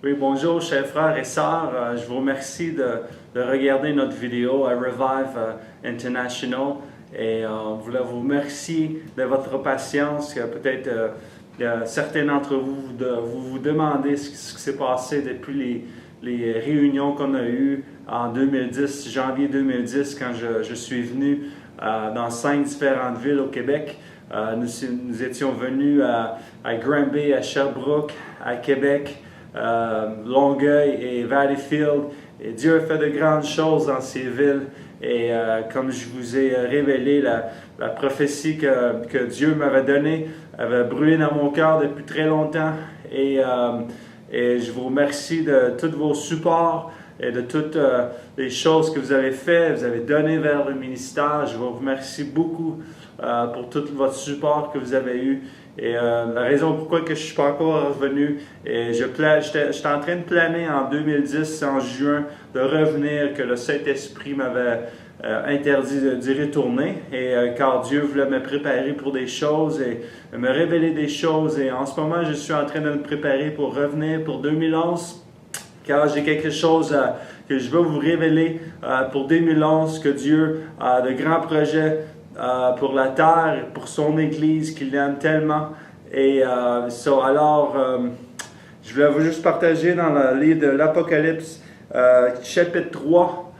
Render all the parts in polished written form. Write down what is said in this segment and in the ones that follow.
Oui, bonjour, chers frères et sœurs. Je vous remercie de regarder notre vidéo à Revive International. Et je voulais vous remercier de votre patience. Peut-être certains d'entre vous vous demandez ce qui s'est passé depuis les réunions qu'on a eues en 2010, janvier 2010, quand je suis venu dans 5 différentes villes au Québec. Nous étions venus à Granby, à Sherbrooke, à Québec, Longueuil et Valleyfield. Et Dieu a fait de grandes choses dans ces villes. Et comme je vous ai révélé, la prophétie que Dieu m'avait donnée avait brûlé dans mon cœur depuis très longtemps. Et je vous remercie de tous vos supports et de toutes les choses que vous avez faites, vous avez donné vers le ministère. Je vous remercie beaucoup pour tout votre support que vous avez eu. Et la raison pourquoi que je ne suis pas encore revenu, et j'étais en train de planer en 2010, en juin, de revenir, que le Saint-Esprit m'avait interdit d'y retourner. Et car Dieu voulait me préparer pour des choses et me révéler des choses. Et en ce moment, je suis en train de me préparer pour revenir pour 2011. Car j'ai quelque chose que je veux vous révéler pour 2011, que Dieu a de grands projets pour la terre, pour son Église qu'il aime tellement. Et je voulais vous juste partager dans le livre de l'Apocalypse, chapitre 3.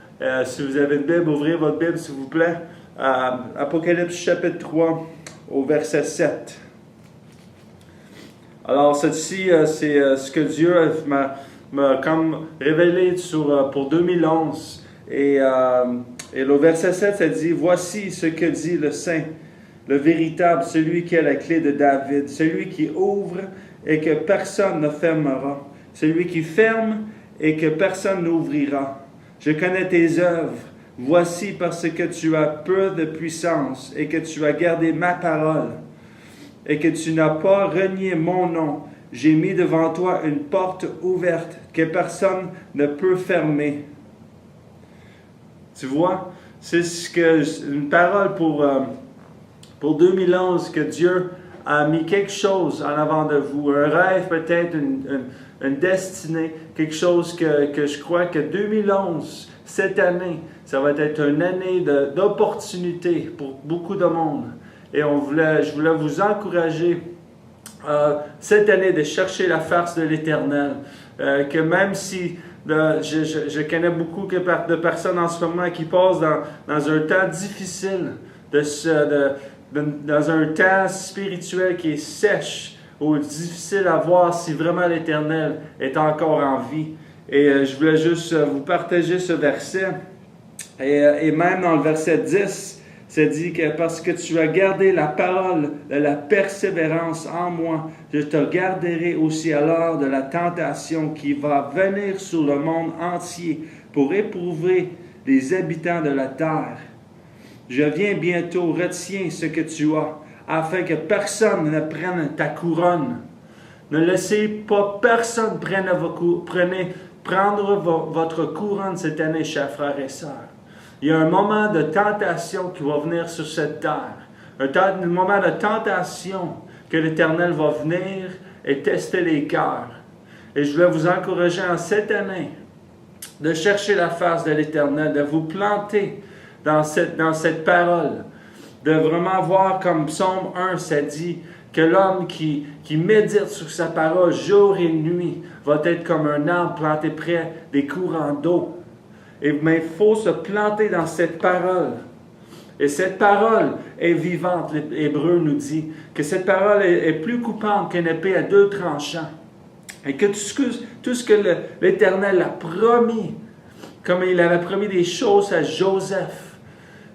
Si vous avez une Bible, ouvrez votre Bible s'il vous plaît. Apocalypse chapitre 3 au verset 7. Alors ceci, c'est ce que Dieu m'a comme révélé pour 2011. Et le verset 7, ça dit « Voici ce que dit le Saint, le véritable, celui qui a la clé de David, celui qui ouvre et que personne ne fermera, celui qui ferme et que personne n'ouvrira. Je connais tes œuvres. Voici parce que tu as peu de puissance et que tu as gardé ma parole et que tu n'as pas renié mon nom. J'ai mis devant toi une porte ouverte que personne ne peut fermer. » Tu vois, c'est une parole pour 2011, que Dieu a mis quelque chose en avant de vous. Un rêve, peut-être une destinée, quelque chose que je crois que 2011, cette année, ça va être une année d'opportunité pour beaucoup de monde. Et je voulais vous encourager cette année de chercher la face de l'Éternel. Que même si je connais beaucoup de personnes en ce moment qui passent dans un temps difficile, dans un temps spirituel qui est sèche, ou difficile à voir si vraiment l'Éternel est encore en vie. Et je voulais juste vous partager ce verset. Et même dans le verset 10, c'est dit que parce que tu as gardé la parole de la persévérance en moi, je te garderai aussi à l'heure de la tentation qui va venir sur le monde entier pour éprouver les habitants de la terre. Je viens bientôt, retiens ce que tu as, afin que personne ne prenne ta couronne. Ne laissez pas personne prendre votre couronne cette année, chers frères et sœurs. Il y a un moment de tentation qui va venir sur cette terre. Un moment de tentation que l'Éternel va venir et tester les cœurs. Et je voulais vous encourager en cette année de chercher la face de l'Éternel, de vous planter dans cette parole, de vraiment voir comme Psaume 1, ça dit que l'homme qui médite sur sa parole jour et nuit va être comme un arbre planté près des courants d'eau. Mais il faut se planter dans cette parole. Et cette parole est vivante. L'Hébreu nous dit que cette parole est plus coupante qu'une épée à 2 tranchants. Et que tout ce que l'Éternel a promis, comme il avait promis des choses à Joseph,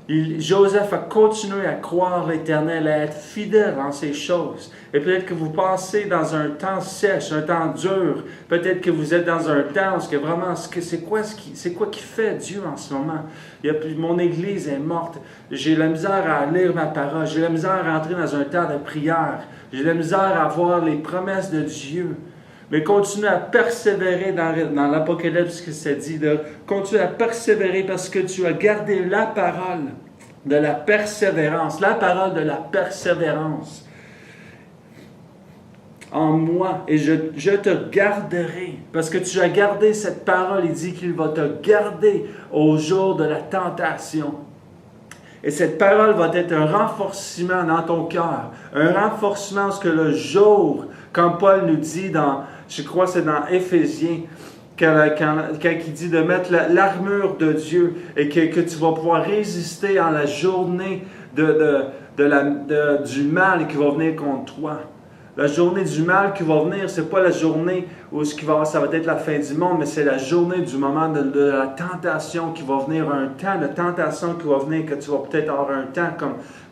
Joseph a continué à croire l'Éternel, à être fidèle dans ces choses. Et peut-être que vous passez dans un temps sèche, un temps dur. Peut-être que vous êtes dans un temps où vraiment, c'est quoi qui fait Dieu en ce moment? Mon Église est morte. J'ai la misère à lire ma parole. J'ai la misère à rentrer dans un temps de prière. J'ai la misère à voir les promesses de Dieu. Mais continue à persévérer dans l'Apocalypse que c'est dit. Continue à persévérer parce que tu as gardé la parole de la persévérance. La parole de la persévérance. en moi et je te garderai. Parce que tu as gardé cette parole, il dit qu'il va te garder au jour de la tentation. Et cette parole va être un renforcement dans ton cœur, un renforcement parce que le jour, comme Paul nous dit dans, je crois que c'est dans Éphésiens, quand il dit de mettre l'armure de Dieu et que tu vas pouvoir résister en la journée du mal qui va venir contre toi. La journée du mal qui va venir, ce n'est pas la journée où ça va être la fin du monde, mais c'est la journée du moment de la tentation qui va venir, un temps de tentation qui va venir, que tu vas peut-être avoir un temps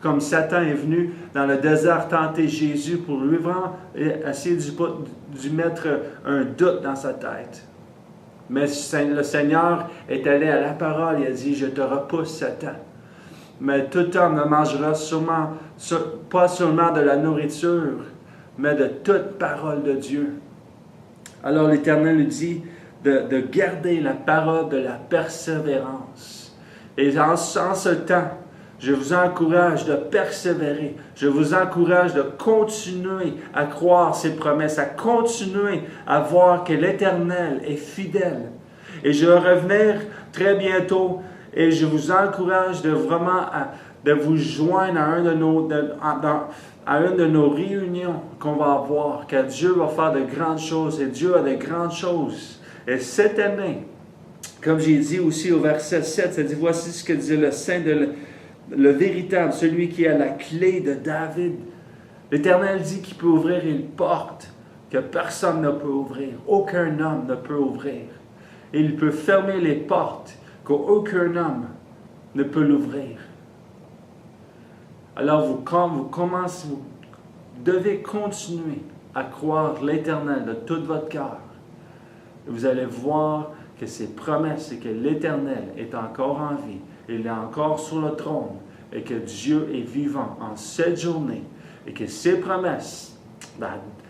comme Satan est venu dans le désert tenter Jésus pour lui vraiment essayer de mettre un doute dans sa tête. Mais le Seigneur est allé à la parole, il a dit, je te repousse Satan. Mais tout homme ne mangera pas seulement de la nourriture, mais de toute parole de Dieu. Alors l'Éternel nous dit de garder la parole de la persévérance. Et en ce temps, je vous encourage de persévérer. Je vous encourage de continuer à croire ses promesses, à continuer à voir que l'Éternel est fidèle. Et je vais revenir très bientôt et je vous encourage de vraiment de vous joindre à une de nos réunions qu'on va avoir, que Dieu va faire de grandes choses et Dieu a de grandes choses. Et cette année, comme j'ai dit aussi au verset 7, ça dit, voici ce que dit le Saint le véritable, celui qui a la clé de David. L'Éternel dit qu'il peut ouvrir une porte que personne ne peut ouvrir, aucun homme ne peut ouvrir. Et il peut fermer les portes qu'aucun homme ne peut l'ouvrir. Alors vous devez continuer à croire l'Éternel de tout votre cœur. Vous allez voir que ses promesses et que l'Éternel est encore en vie. Il est encore sur le trône et que Dieu est vivant en cette journée et que ses promesses,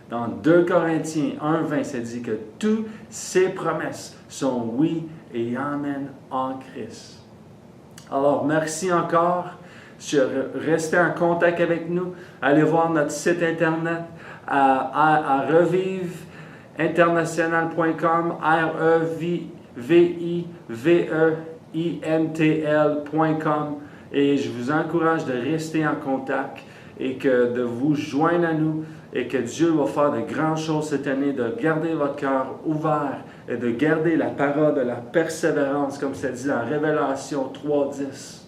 dans 2 Corinthiens 1,20, ça dit que toutes ses promesses sont oui et amen en Christ. Alors, merci encore. Restez en contact avec nous. Allez voir notre site internet à reviveinternational.com, REVIVEINTL.com. Et je vous encourage de rester en contact et de vous joindre à nous et que Dieu va faire de grandes choses cette année, de garder votre cœur ouvert et de garder la parole de la persévérance, comme ça dit dans Révélation 3:10.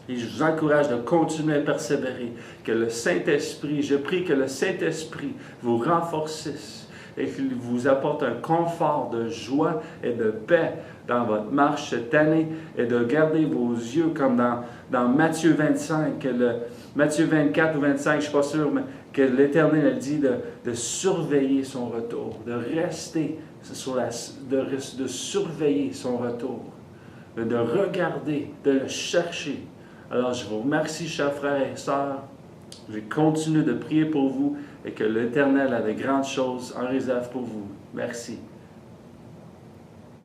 Et je vous encourage de continuer à persévérer, que le Saint-Esprit, je prie que le Saint-Esprit vous renforcisse et qu'il vous apporte un confort de joie et de paix dans votre marche cette année et de garder vos yeux comme dans Matthieu 25, Matthieu 24 ou 25, je ne suis pas sûr, mais que l'Éternel a dit de surveiller son retour, de rester de surveiller son retour, de regarder, de le chercher. Alors, je vous remercie, chers frères et sœurs. Je continue de prier pour vous et que l'Éternel a de grandes choses en réserve pour vous. Merci.